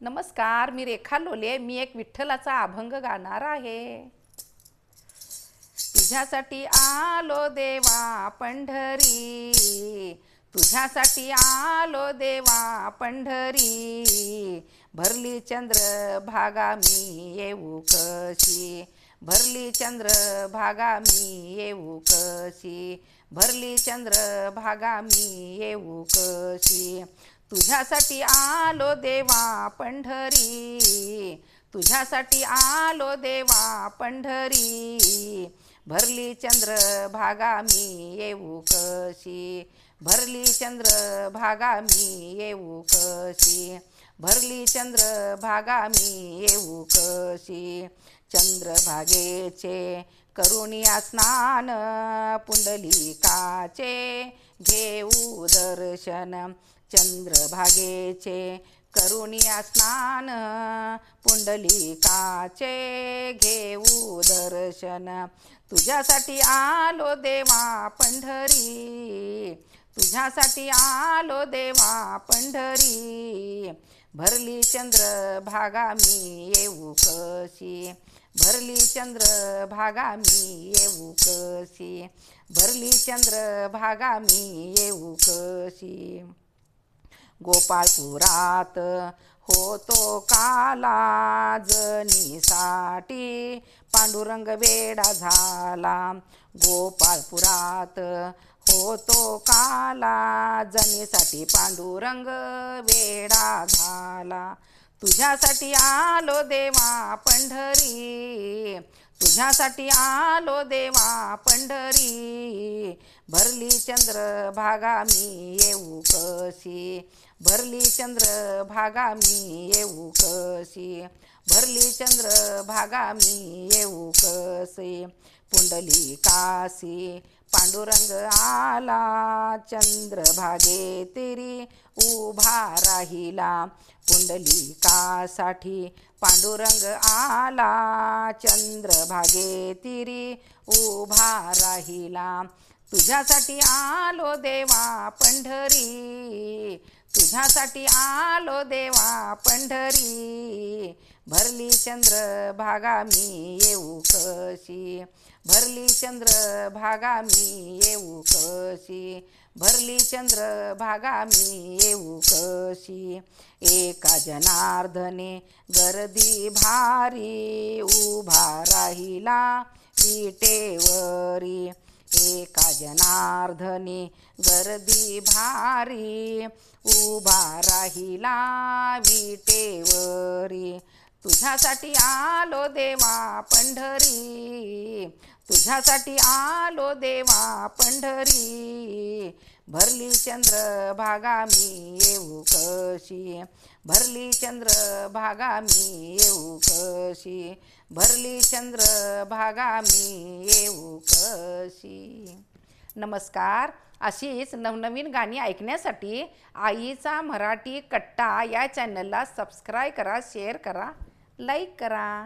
नमस्कार, मी रेखा लोले. मी एक विठ्ठलाचा अभंग गाणार आहे. तुझ्यासाठी आलो देवा पंढरी, तुझ्यासाठी आलो देवा पंढरी. भरली चंद्र भागा मी येऊ कशी, भरली चंद्र भागा मी येऊ कशी, भरली चंद्र भागा मी येऊ कशी. तुझ्यासाठी आलो देवा पंढरी, तुझ्यासाठी आलो देवा पंढरी. भरली चंद्र भागा मी येऊ कशी, भरली चंद्र भागा मी येऊ कशी, भरली चंद्र भागा मी येऊ कशी. चंद्रभागेचे करुणिया स्नान, पुंडलिकाचे घेऊ दर्शन. चंद्रभागेचे करुणिया स्नान, पुंडलिकाचे घेऊ दर्शन. तुझ्यासाठी आलो देवा पंढरी, तुझ्यासाठी आलो देवा पंढरी. भरली चंद्र भागा मी येऊ कशी, भरली चंद्र भागा मी येऊ कशी, भरली चंद्र भागा मी येऊ कशी. गोपाळपुरात होतो काला, जनीसाठी पांडुरंग वेडा झाला. गोपाळपुरात होतो काला, जनीसाठी पांडुरंग वेडा झाला. तुझ्यासाठी आलो देवा पंढरी, तुझ्यासाठी आलो देवा पंढरी. भरली चंद्र भागा मी येऊ कशी, भरली चंद्र भागा मी येऊ कशी, भरली चंद्र भागा मी येऊ कशी. पुंडलिकासी पांडुरंग आला, चंद्रभागे तिरी उभा राहिला. पुंडलिकासाठी पांडुरंग आला, चंद्रभागे तिरी उभा राहिला. तुझ्यासाठी आलो देवा पंढरी, तुझ्यासाठी आलो देवा पंढरी. भरली चंद्र भागा मी येऊ कशी, भरली चंद्र भागा मी येऊ कशी, भरली चंद्र भागा मी येऊ कशी. एका जनार्दने गर्दी भारी उभा राहिला विटेवरी. एका जनार्दने गर्दी भारी उभा राहिला विटेवरी. तुझ्यासाठी आलो देवा पंढरी, तुझ्यासाठी आलो देवा पंढरी. भरली चंद्र भागा मी येऊ कशी, भरली चंद्र भागा मी येऊ कशी, भरली चंद्र भागा मी येऊ कशी. नमस्कार. अशीच नवनवीन गाणी ऐकण्यासाठी आईचा मराठी कट्टा या चॅनलला सबस्क्राईब करा, शेअर करा, लाईक करा.